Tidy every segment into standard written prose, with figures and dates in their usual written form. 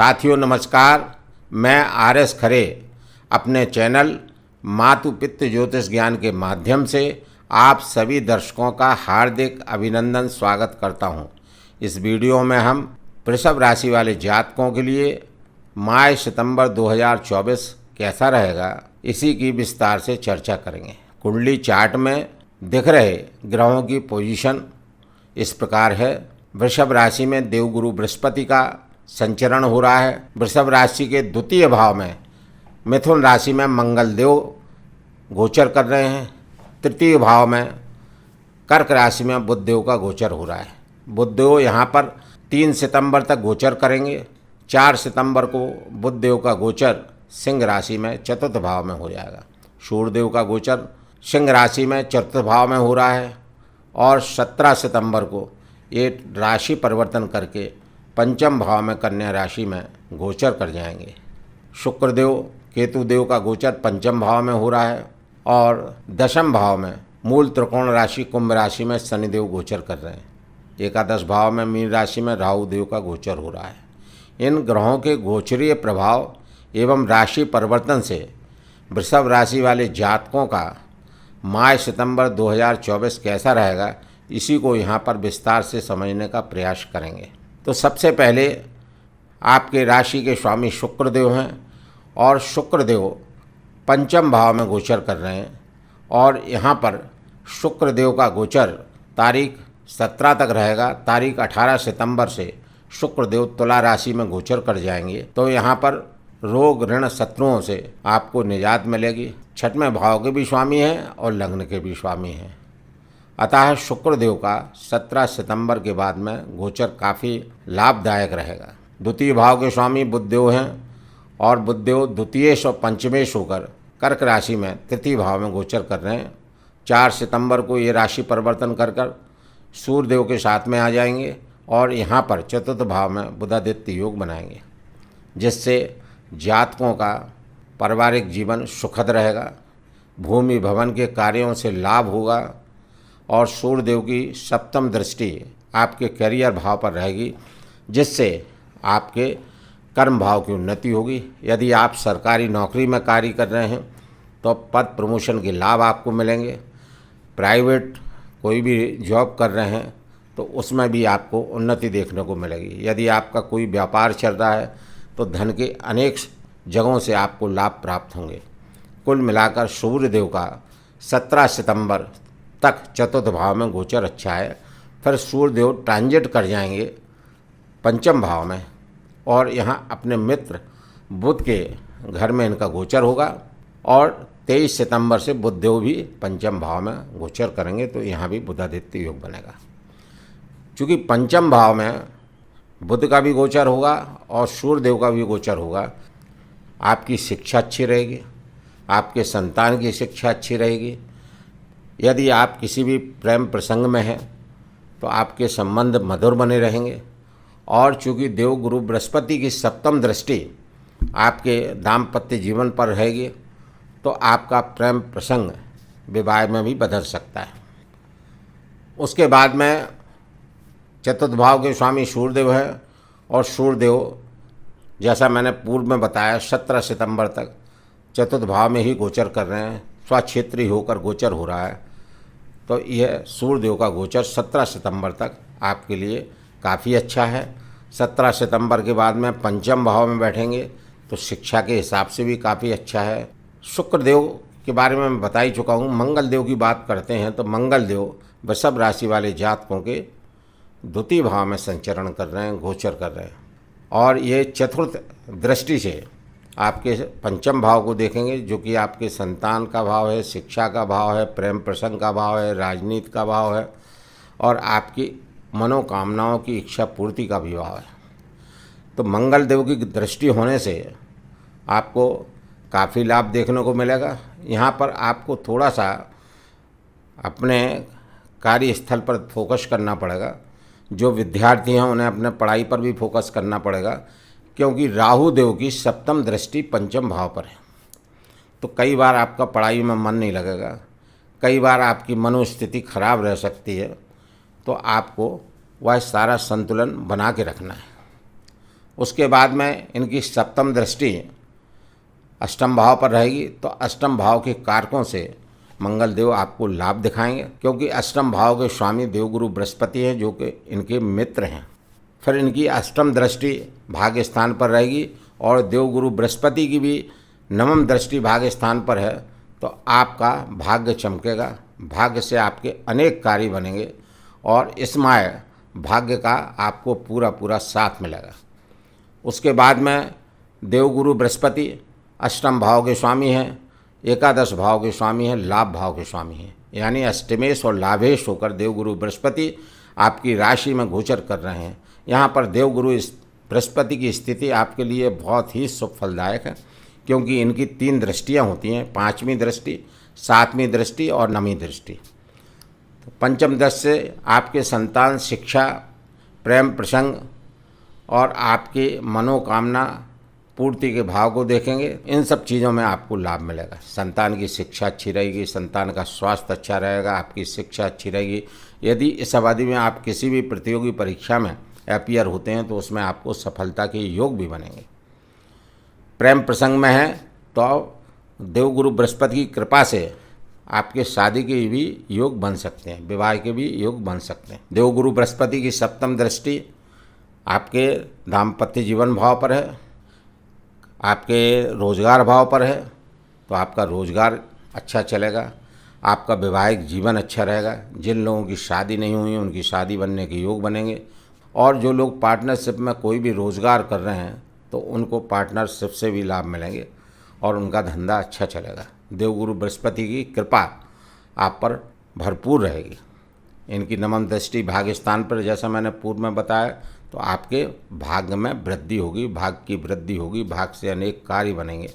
साथियों नमस्कार। मैं आर.एस. खरे अपने चैनल मातु पितृ ज्योतिष ज्ञान के माध्यम से आप सभी दर्शकों का हार्दिक अभिनंदन स्वागत करता हूं। इस वीडियो में हम वृषभ राशि वाले जातकों के लिए माह सितंबर 2024 कैसा रहेगा इसी की विस्तार से चर्चा करेंगे। कुंडली चार्ट में दिख रहे ग्रहों की पोजीशन इस प्रकार है। वृषभ राशि में देवगुरु बृहस्पति का संचरण हो रहा है। वृषभ राशि के द्वितीय भाव में मिथुन राशि में मंगल देव गोचर कर रहे हैं। तृतीय भाव में कर्क राशि में बुध देव का गोचर हो रहा है। बुध देव यहाँ पर 3 सितंबर तक गोचर करेंगे। 4 सितंबर को बुध देव का गोचर सिंह राशि में चतुर्थ भाव में हो जाएगा। सूर्य देव का गोचर सिंह राशि में चतुर्थ भाव में हो रहा है और 17 सितंबर को ये राशि परिवर्तन करके पंचम भाव में कन्या राशि में गोचर कर जाएंगे। शुक्रदेव केतु देव का गोचर पंचम भाव में हो रहा है और दशम भाव में मूल त्रिकोण राशि कुंभ राशि में शनिदेव गोचर कर रहे हैं। एकादश भाव में मीन राशि में राहु देव का गोचर हो रहा है। इन ग्रहों के गोचरीय प्रभाव एवं राशि परिवर्तन से वृषभ राशि वाले जातकों का माह सितंबर 2024 कैसा रहेगा इसी को यहाँ पर विस्तार से समझने का प्रयास करेंगे। तो सबसे पहले आपके राशि के स्वामी शुक्रदेव हैं और शुक्रदेव पंचम भाव में गोचर कर रहे हैं और यहाँ पर शुक्रदेव का गोचर तारीख 17 तक रहेगा। तारीख 18 सितंबर से शुक्रदेव तुला राशि में गोचर कर जाएंगे। तो यहाँ पर रोग ऋण शत्रुओं से आपको निजात मिलेगी। छठवें भाव के भी स्वामी हैं और लग्न के भी स्वामी हैं। अतः शुक्रदेव का 17 सितंबर के बाद में गोचर काफ़ी लाभदायक रहेगा। द्वितीय भाव के स्वामी बुधदेव हैं और बुधदेव द्वितीयेश और पंचमेश होकर कर्क राशि में तृतीय भाव में गोचर कर रहे हैं। 4 सितंबर को ये राशि परिवर्तन कर सूर्यदेव के साथ में आ जाएंगे और यहाँ पर चतुर्थ भाव में बुधादित्य योग बनाएंगे, जिससे जातकों का पारिवारिक जीवन सुखद रहेगा। भूमि भवन के कार्यों से लाभ होगा और सूर्यदेव की सप्तम दृष्टि आपके करियर भाव पर रहेगी, जिससे आपके कर्म भाव की उन्नति होगी। यदि आप सरकारी नौकरी में कार्य कर रहे हैं तो पद प्रमोशन के लाभ आपको मिलेंगे। प्राइवेट कोई भी जॉब कर रहे हैं तो उसमें भी आपको उन्नति देखने को मिलेगी। यदि आपका कोई व्यापार चल रहा है तो धन के अनेक जगहों से आपको लाभ प्राप्त होंगे। कुल मिलाकर सूर्यदेव का 17 सितंबर तक चतुर्थ भाव में गोचर अच्छा है। फिर सूर्यदेव ट्रांजिट कर जाएंगे पंचम भाव में और यहाँ अपने मित्र बुध के घर में इनका गोचर होगा और 23 सितंबर से बुधदेव भी पंचम भाव में गोचर करेंगे। तो यहाँ भी बुधादित्य योग बनेगा। चूँकि पंचम भाव में बुध का भी गोचर होगा और सूर्यदेव का भी गोचर होगा, आपकी शिक्षा अच्छी रहेगी, आपके संतान की शिक्षा अच्छी रहेगी। यदि आप किसी भी प्रेम प्रसंग में हैं तो आपके संबंध मधुर बने रहेंगे। और चूँकि देवगुरु बृहस्पति की सप्तम दृष्टि आपके दाम्पत्य जीवन पर रहेगी तो आपका प्रेम प्रसंग विवाह में भी बदल सकता है। उसके बाद में चतुर्थ भाव के स्वामी सूर्यदेव है और सूर्यदेव जैसा मैंने पूर्व में बताया 17 सितंबर तक चतुर्थ भाव में ही गोचर कर रहे हैं। स्वक्षेत्री होकर गोचर हो रहा है। तो यह सूर्यदेव का गोचर 17 सितंबर तक आपके लिए काफ़ी अच्छा है। 17 सितंबर के बाद में पंचम भाव में बैठेंगे तो शिक्षा के हिसाब से भी काफ़ी अच्छा है। शुक्रदेव के बारे में मैं बता ही चुका हूँ। मंगल देव की बात करते हैं तो मंगल देव वृषभ राशि वाले जातकों के द्वितीय भाव में संचरण कर रहे हैं, गोचर कर रहे हैं और ये चतुर्थ दृष्टि से आपके पंचम भाव को देखेंगे, जो कि आपके संतान का भाव है, शिक्षा का भाव है, प्रेम प्रसंग का भाव है, राजनीति का भाव है और आपकी मनोकामनाओं की इच्छा पूर्ति का भी भाव है। तो मंगल देव की दृष्टि होने से आपको काफ़ी लाभ देखने को मिलेगा। यहाँ पर आपको थोड़ा सा अपने कार्यस्थल पर फोकस करना पड़ेगा। जो विद्यार्थी हैं उन्हें अपने पढ़ाई पर भी फोकस करना पड़ेगा, क्योंकि राहु देव की सप्तम दृष्टि पंचम भाव पर है। तो कई बार आपका पढ़ाई में मन नहीं लगेगा, कई बार आपकी मनोस्थिति खराब रह सकती है। तो आपको वह सारा संतुलन बना के रखना है। उसके बाद में इनकी सप्तम दृष्टि अष्टम भाव पर रहेगी, तो अष्टम भाव के कारकों से मंगल देव आपको लाभ दिखाएंगे, क्योंकि अष्टम भाव के स्वामी देवगुरु बृहस्पति हैं, जो कि इनके मित्र हैं। फिर इनकी अष्टम दृष्टि भाग्य स्थान पर रहेगी और देवगुरु बृहस्पति की भी नवम दृष्टि भाग्य स्थान पर है, तो आपका भाग्य चमकेगा, भाग्य से आपके अनेक कार्य बनेंगे और इस माह भाग्य का आपको पूरा पूरा साथ मिलेगा। उसके बाद में देवगुरु बृहस्पति अष्टम भाव के स्वामी हैं, एकादश भाव के स्वामी हैं, लाभ भाव के स्वामी हैं, यानी अष्टमेश और लाभेश होकर देवगुरु बृहस्पति आपकी राशि में गोचर कर रहे हैं। यहाँ पर देवगुरु बृहस्पति की स्थिति आपके लिए बहुत ही शुभ फलदायक है, क्योंकि इनकी 3 दृष्टियाँ होती हैं, 5वीं दृष्टि, 7वीं दृष्टि और 9वीं दृष्टि। तो पंचम दृष्टि से आपके संतान, शिक्षा, प्रेम प्रसंग और आपकी मनोकामना पूर्ति के भाव को देखेंगे। इन सब चीज़ों में आपको लाभ मिलेगा। संतान की शिक्षा अच्छी रहेगी, संतान का स्वास्थ्य अच्छा रहेगा, आपकी शिक्षा अच्छी रहेगी। यदि इस अवधि में आप किसी भी प्रतियोगी परीक्षा में अपीयर होते हैं तो उसमें आपको सफलता के योग भी बनेंगे। प्रेम प्रसंग में है तो देवगुरु बृहस्पति की कृपा से आपके शादी के भी योग बन सकते हैं, विवाह के भी योग बन सकते हैं। देवगुरु बृहस्पति की सप्तम दृष्टि आपके दाम्पत्य जीवन भाव पर है, आपके रोजगार भाव पर है, तो आपका रोजगार अच्छा चलेगा, आपका वैवाहिक जीवन अच्छा रहेगा। जिन लोगों की शादी नहीं हुई उनकी शादी बनने के योग बनेंगे, और जो लोग पार्टनरशिप में कोई भी रोजगार कर रहे हैं तो उनको पार्टनरशिप से भी लाभ मिलेंगे और उनका धंधा अच्छा चलेगा। देवगुरु बृहस्पति की कृपा आप पर भरपूर रहेगी। इनकी नवम दृष्टि भाग्य स्थान पर, जैसा मैंने पूर्व में बताया, तो आपके भाग्य में वृद्धि होगी, भाग्य की वृद्धि होगी, भाग्य से अनेक कार्य बनेंगे।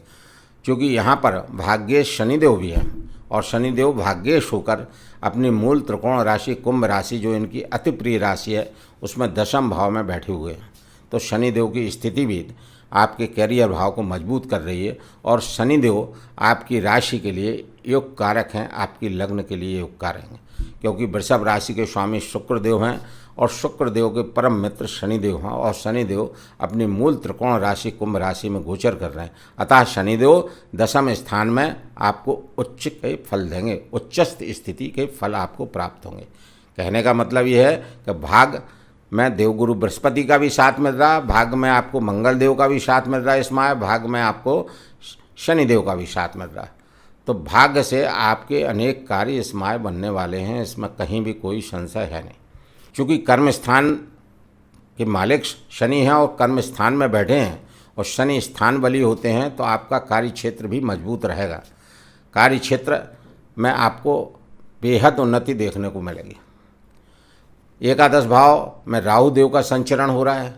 क्योंकि यहाँ पर भाग्येश शनिदेव भी हैं और शनिदेव भाग्येश होकर अपनी मूल त्रिकोण राशि कुंभ राशि, जो इनकी अति प्रिय राशि है, उसमें दशम भाव में बैठे हुए हैं। तो शनिदेव की स्थिति भी आपके कैरियर भाव को मजबूत कर रही है और शनिदेव आपकी राशि के लिए योग कारक हैं, आपकी लग्न के लिए योग कारक हैं, क्योंकि वृषभ राशि के स्वामी शुक्रदेव हैं और शुक्रदेव के परम मित्र शनिदेव हैं, और शनिदेव अपनी मूल त्रिकोण राशि कुंभ राशि में गोचर कर रहे हैं। अतः शनिदेव दशम स्थान में आपको उच्च के फल देंगे, उच्चस्थ स्थिति के फल आपको प्राप्त होंगे। कहने का मतलब यह है कि भाग्य में देवगुरु बृहस्पति का भी साथ मिल रहा, भाग्य में आपको मंगल देव का भी साथ मिल रहा है, इस माह भाग्य में आपको शनिदेव का भी साथ मिल रहा है। तो भाग्य से आपके अनेक कार्य इस माह बनने वाले हैं, इसमें कहीं भी कोई संशय है नहीं। क्योंकि कर्म स्थान के मालिक शनि हैं और कर्म स्थान में बैठे हैं और शनि स्थान बली होते हैं, तो आपका कार्य क्षेत्र भी मजबूत रहेगा। कार्य क्षेत्र में आपको बेहद उन्नति देखने को मिलेगी। एकादश भाव में राहु देव का संचरण हो रहा है,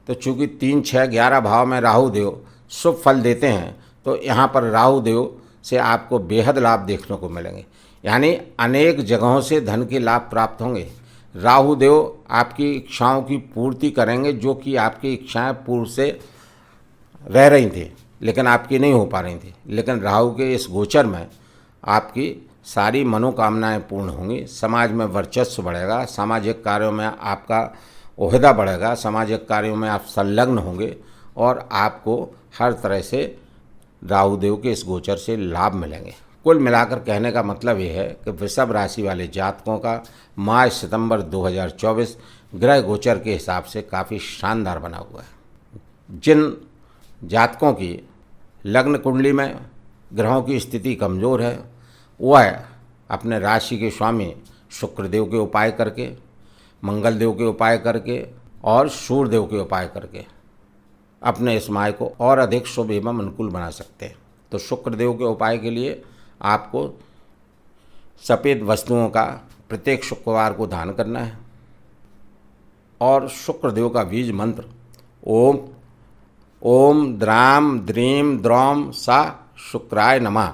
तो चूँकि 3, 6, 11 भाव में राहु देव शुभ फल देते हैं, तो यहाँ पर राहु देव से आपको बेहद लाभ देखने को मिलेंगे, यानी अनेक जगहों से धन के लाभ प्राप्त होंगे। राहु देव आपकी इच्छाओं की पूर्ति करेंगे, जो कि आपकी इच्छाएं पूर्व से रह रही थी लेकिन आपकी नहीं हो पा रही थी, लेकिन राहु के इस गोचर में आपकी सारी मनोकामनाएं पूर्ण होंगी। समाज में वर्चस्व बढ़ेगा, सामाजिक कार्यों में आपका ओहदा बढ़ेगा, सामाजिक कार्यों में आप संलग्न होंगे और आपको हर तरह से राहु देव के इस गोचर से लाभ मिलेंगे। कुल मिलाकर कहने का मतलब ये है कि वृषभ राशि वाले जातकों का मार्च सितंबर 2024 ग्रह गोचर के हिसाब से काफ़ी शानदार बना हुआ है। जिन जातकों की लग्न कुंडली में ग्रहों की स्थिति कमज़ोर है, वह अपने राशि के स्वामी शुक्रदेव के उपाय करके, मंगल देव के उपाय करके और सूर्य देव के उपाय करके अपने इस माह को और अधिक शुभ एवं अनुकूल बना सकते हैं। तो शुक्रदेव के उपाय के लिए आपको सफ़ेद वस्तुओं का प्रत्येक शुक्रवार को दान करना है और शुक्रदेव का बीज मंत्र ओम ओम द्राम द्रीम द्रौम सा शुक्राय नमः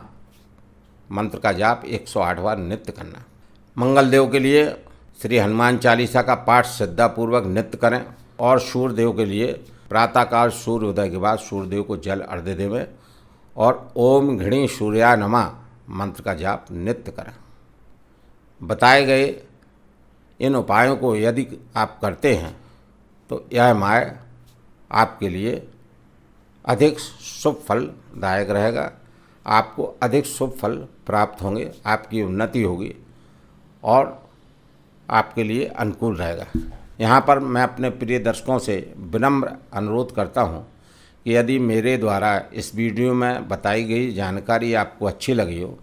मंत्र का जाप 108 बार नित्य करना। मंगल देव के लिए श्री हनुमान चालीसा का पाठ श्रद्धापूर्वक नित्य करें और सूर्यदेव के लिए प्रातःकाल सूर्योदय के बाद सूर्यदेव को जल अर्घ्य देवें और ओम घृणी सूर्याय नमः मंत्र का जाप नित्य करें। बताए गए इन उपायों को यदि आप करते हैं तो यह माह आपके लिए अधिक शुभ फलदायक रहेगा। आपको अधिक शुभ फल प्राप्त होंगे, आपकी उन्नति होगी और आपके लिए अनुकूल रहेगा। यहाँ पर मैं अपने प्रिय दर्शकों से विनम्र अनुरोध करता हूँ कि यदि मेरे द्वारा इस वीडियो में बताई गई जानकारी आपको अच्छी लगी हो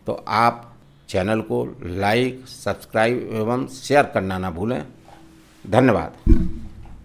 तो आप चैनल को लाइक, सब्सक्राइब एवं शेयर करना ना भूलें। धन्यवाद।